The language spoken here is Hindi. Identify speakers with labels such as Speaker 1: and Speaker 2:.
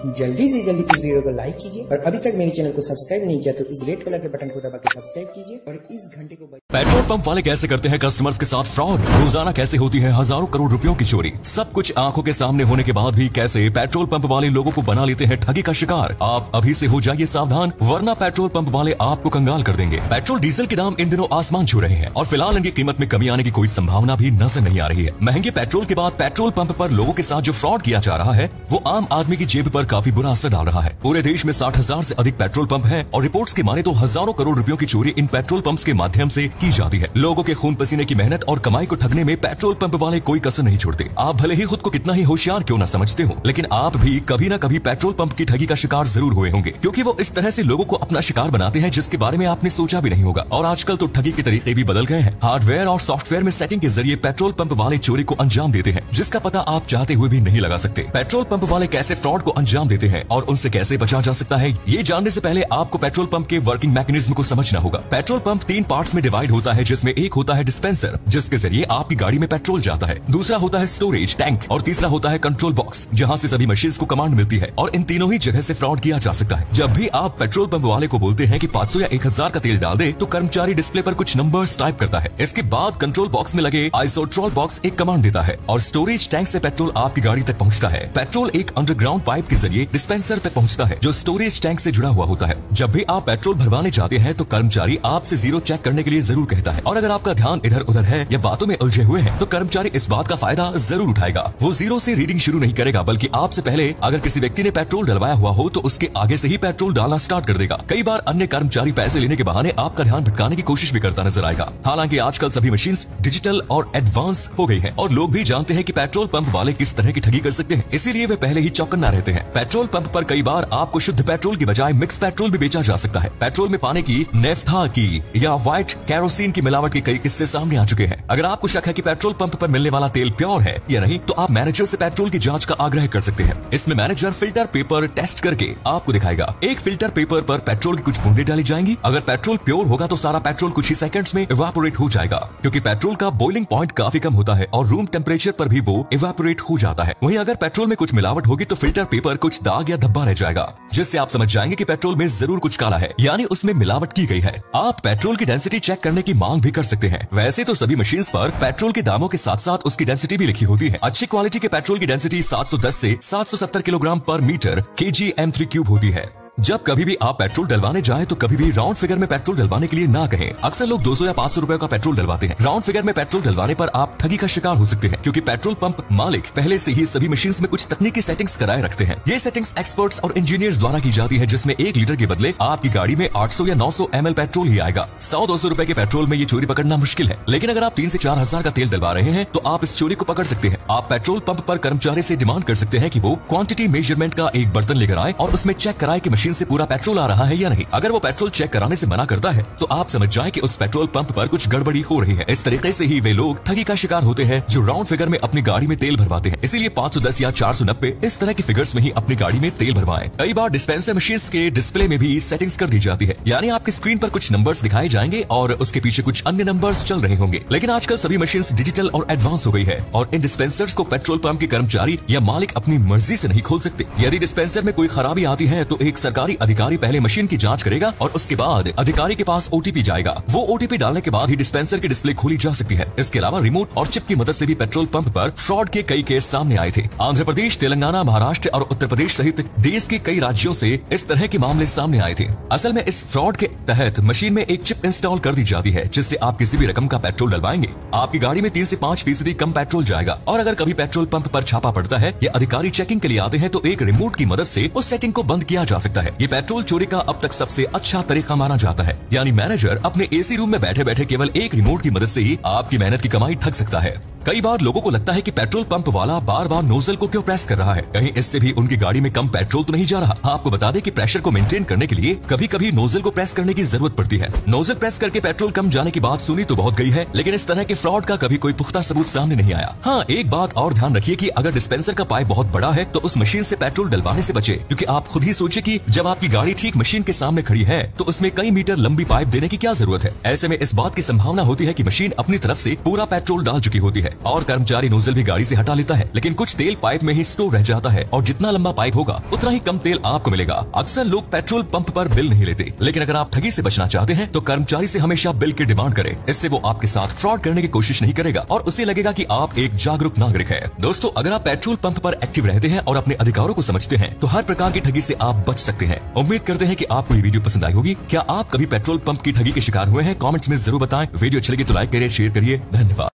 Speaker 1: जल्दी से जल्दी इस वीडियो को लाइक कीजिए और अभी तक मेरे चैनल को सब्सक्राइब नहीं किया तो इस रेड कलर के बटन को दबा के सब्सक्राइब कीजिए और इस घंटे को
Speaker 2: पेट्रोल पंप वाले कैसे करते हैं कस्टमर्स के साथ फ्रॉड, रोजाना कैसे होती है हजारों करोड़ रुपयों की चोरी, सब कुछ आंखों के सामने होने के बाद भी कैसे पेट्रोल पंप वाले लोगों को बना लेते हैं ठगी का शिकार। आप अभी से हो जाइए सावधान, वरना पेट्रोल पंप वाले आपको कंगाल कर देंगे। पेट्रोल डीजल के दाम इन दिनों आसमान छू रहे हैं और फिलहाल इनकी कीमत में कमी आने की कोई संभावना भी नजर नहीं आ रही है। महंगे पेट्रोल के बाद पेट्रोल पंप पर लोगों के साथ जो फ्रॉड किया जा रहा है वो आम आदमी की जेब पर काफी बुरा असर डाल रहा है। पूरे देश में 60,000 से अधिक पेट्रोल पंप हैं और रिपोर्ट्स की माने तो हजारों करोड़ रुपयों की चोरी इन पेट्रोल पंप्स के माध्यम से की जाती है। लोगों के खून पसीने की मेहनत और कमाई को ठगने में पेट्रोल पंप वाले कोई कसर नहीं छोड़ते। आप भले ही खुद को कितना ही होशियार क्यों न समझते हो, लेकिन आप भी कभी न कभी पेट्रोल पंप की ठगी का शिकार जरूर हुए होंगे, क्योंकि वो इस तरह से लोगों को अपना शिकार बनाते हैं जिसके बारे में आपने सोचा भी नहीं होगा। और आजकल तो ठगी के तरीके भी बदल गए हैं। हार्डवेयर और सॉफ्टवेयर में सेटिंग के जरिए पेट्रोल पंप वाले चोरी को अंजाम देते हैं जिसका पता आप चाहते हुए भी नहीं लगा सकते। पेट्रोल पंप वाले कैसे फ्रॉड को अंजाम देते हैं और उनसे कैसे बचा जा सकता है, ये जानने से पहले आपको पेट्रोल पंप के वर्किंग मैकेनिज्म को समझना होगा। पेट्रोल पंप 3 पार्ट्स में डिवाइड होता है, जिसमें एक होता है डिस्पेंसर जिसके जरिए आपकी गाड़ी में पेट्रोल जाता है, दूसरा होता है स्टोरेज टैंक और तीसरा होता है कंट्रोल बॉक्स जहां से सभी मशीन्स को कमांड मिलती है। और इन तीनों ही जगह से फ्रॉड किया जा सकता है। जब भी आप पेट्रोल पंप वाले को बोलते हैं कि 500 या 1000 का तेल डाल दे तो कर्मचारी डिस्प्ले पर कुछ नंबर्स टाइप करता है। इसके बाद कंट्रोल बॉक्स में लगे आइसोट्रॉल बॉक्स एक कमांड देता है और स्टोरेज टैंक से पेट्रोल आपकी गाड़ी तक पहुंचता है। पेट्रोल एक अंडरग्राउंड पाइप के जरिए डिस्पेंसर तक पहुंचता है जो स्टोरेज टैंक से जुड़ा हुआ होता है। जब भी आप पेट्रोल भरवाने जाते हैं तो कर्मचारी आपसे जीरो चेक करने के लिए जरूर कहता है, और अगर आपका ध्यान इधर उधर है या बातों में उलझे हुए हैं तो कर्मचारी इस बात का फायदा जरूर उठाएगा। वो जीरो से रीडिंग शुरू नहीं करेगा, बल्कि आपसे पहले अगर किसी व्यक्ति ने पेट्रोल डलवाया हुआ हो तो उसके आगे से ही पेट्रोल डालना स्टार्ट कर देगा। कई बार अन्य कर्मचारी पैसे लेने के बहाने आपका ध्यान भटकाने की कोशिश भी करता नजर आएगा। हालांकि आजकल सभी मशीन्स डिजिटल और एडवांस हो गई है और लोग भी जानते हैं कि पेट्रोल पंप वाले किस तरह की ठगी कर सकते हैं, इसीलिए वे पहले ही चौकन्ना रहते हैं। पेट्रोल पंप पर कई बार आपको शुद्ध पेट्रोल की बजाय मिक्स पेट्रोल भी बेचा जा सकता है। पेट्रोल में पाने की, नेफ्था की या व्हाइट कैरोसिन की मिलावट के कई किस्से सामने आ चुके हैं। अगर आपको शक है कि पेट्रोल पंप पर मिलने वाला तेल प्योर है या नहीं तो आप मैनेजर से पेट्रोल की जांच का आग्रह कर सकते हैं। इसमें मैनेजर फिल्टर पेपर टेस्ट करके आपको दिखाएगा। एक फिल्टर पेपर पर पेट्रोल की कुछ बूंदें डाली जाएंगी। अगर पेट्रोल प्योर होगा तो सारा पेट्रोल कुछ ही सेकंड्स में इवेपोरेट हो जाएगा, क्योंकि पेट्रोल का बॉइलिंग पॉइंट काफी कम होता है और रूम टेम्परेचर पर भी वो इवेपोरेट हो जाता है। वहीं अगर पेट्रोल में कुछ मिलावट होगी तो फिल्टर पेपर कुछ दाग या धब्बा रह जाएगा, जिससे आप समझ जाएंगे कि पेट्रोल में जरूर कुछ काला है, यानी उसमें मिलावट की गई है। आप पेट्रोल की डेंसिटी चेक करने की मांग भी कर सकते हैं। वैसे तो सभी मशीन्स पर पेट्रोल के दामों के साथ साथ उसकी डेंसिटी भी लिखी होती है। अच्छी क्वालिटी के पेट्रोल की डेंसिटी 710 से 770 किलोग्राम पर मीटर kgm3³ होती है। जब कभी भी आप पेट्रोल डलवाने जाएं तो कभी भी राउंड फिगर में पेट्रोल डलवाने के लिए ना कहें। अक्सर लोग 200 या 500 रुपए का पेट्रोल डलवाते हैं। राउंड फिगर में पेट्रोल डलवाने पर आप ठगी का शिकार हो सकते हैं, क्योंकि पेट्रोल पंप मालिक पहले से ही सभी मशीन्स में कुछ तकनीकी सेटिंग्स कराए रखते हैं। ये सेटिंग्स एक्सपर्ट्स और इंजीनियर्स द्वारा की जाती है, जिसमें 1 लीटर के बदले आपकी गाड़ी में 800 या 900 ml पेट्रोल ही आएगा। 100-200 रुपए के पेट्रोल में ये चोरी पकड़ना मुश्किल है, लेकिन अगर आप 3 से 4 हजार का तेल डलवा रहे हैं तो आप इस चोरी को पकड़ सकते हैं। आप पेट्रोल पंप पर कर्मचारी से डिमांड कर सकते हैं कि वो क्वांटिटी मेजरमेंट का एक बर्तन लेकर आए और उसमें चेक कराए कि मशीन से पूरा पेट्रोल आ रहा है या नहीं। अगर वो पेट्रोल चेक कराने से मना करता है तो आप समझ जाएं कि उस पेट्रोल पंप पर कुछ गड़बड़ी हो रही है। इस तरीके से ही वे लोग ठगी का शिकार होते हैं जो राउंड फिगर में अपनी गाड़ी में तेल भरवाते हैं। इसीलिए 510 या 490 इस तरह की फिगर्स में ही अपनी गाड़ी में तेल भरवाएं। कई बार डिस्पेंसर मशीन्स के डिस्प्ले में भी सेटिंग्स कर दी जाती है, यानी आपकी स्क्रीन पर कुछ नंबर्स दिखाए जाएंगे और उसके पीछे कुछ अन्य नंबर्स चल रहे होंगे। लेकिन आजकल सभी मशीन्स डिजिटल और एडवांस हो गई है और इन डिस्पेंसर्स को पेट्रोल पंप के कर्मचारी या मालिक अपनी मर्जी से नहीं खोल सकते। यदि डिस्पेंसर में कोई खराबी आती है तो एक सरकारी अधिकारी पहले मशीन की जांच करेगा और उसके बाद अधिकारी के पास ओटीपी जाएगा। वो ओटीपी डालने के बाद ही डिस्पेंसर की डिस्प्ले खोली जा सकती है। इसके अलावा रिमोट और चिप की मदद से भी पेट्रोल पंप पर फ्रॉड के कई केस सामने आए थे। आंध्र प्रदेश, तेलंगाना, महाराष्ट्र और उत्तर प्रदेश सहित देश के कई राज्यों से इस तरह के मामले सामने आए थे। असल में इस फ्रॉड के तहत मशीन में एक चिप इंस्टॉल कर दी जाती है, जिससे आप किसी भी रकम का पेट्रोल डलवाएंगे आपकी गाड़ी में 3 से 5% कम पेट्रोल जाएगा। और अगर कभी पेट्रोल पंप पर छापा पड़ता है या अधिकारी चेकिंग के लिए आते हैं तो एक रिमोट की मदद से उस सेटिंग को बंद किया जा सकता है। ये पेट्रोल चोरी का अब तक सबसे अच्छा तरीका माना जाता है, यानी मैनेजर अपने एसी रूम में बैठे बैठे केवल एक रिमोट की मदद से ही आपकी मेहनत की कमाई ठग सकता है। कई बार लोगों को लगता है कि पेट्रोल पंप वाला बार बार नोजल को क्यों प्रेस कर रहा है, कहीं इससे भी उनकी गाड़ी में कम पेट्रोल तो नहीं जा रहा। आपको बता दें कि प्रेशर को मेंटेन करने के लिए कभी कभी नोजल को प्रेस करने की जरूरत पड़ती है। नोजल प्रेस करके पेट्रोल कम जाने की बात सुनी तो बहुत गई है, लेकिन इस तरह के फ्रॉड का कभी कोई पुख्ता सबूत सामने नहीं आया। हाँ, एक बात और ध्यान रखिए कि अगर डिस्पेंसर का पाइप बहुत बड़ा है तो उस मशीन से पेट्रोल डलवाने से बचे, क्योंकि आप खुद ही सोचिए कि जब आपकी गाड़ी ठीक मशीन के सामने खड़ी है तो उसमें कई मीटर लंबी पाइप देने की क्या जरूरत है। ऐसे में इस बात की संभावना होती है कि मशीन अपनी तरफ से पूरा पेट्रोल डाल चुकी होती है और कर्मचारी नोजल भी गाड़ी से हटा लेता है, लेकिन कुछ तेल पाइप में ही स्टोर रह जाता है और जितना लंबा पाइप होगा उतना ही कम तेल आपको मिलेगा। अक्सर लोग पेट्रोल पंप पर बिल नहीं लेते, लेकिन अगर आप ठगी से बचना चाहते हैं तो कर्मचारी से हमेशा बिल की डिमांड करें। इससे वो आपके साथ फ्रॉड करने की कोशिश नहीं करेगा और उसे लगेगा कि आप एक जागरूक नागरिक है। दोस्तों, अगर आप पेट्रोल पंप पर एक्टिव रहते हैं और अपने अधिकारों को समझते हैं तो हर प्रकार की ठगी से आप बच सकते हैं। उम्मीद करते हैं कि आपको ये वीडियो पसंद आई होगी। क्या आप कभी पेट्रोल पंप की ठगी के शिकार हुए हैं? कमेंट्स में जरूर बताएं। वीडियो अच्छी लगी तो लाइक करिए, शेयर करिए। धन्यवाद।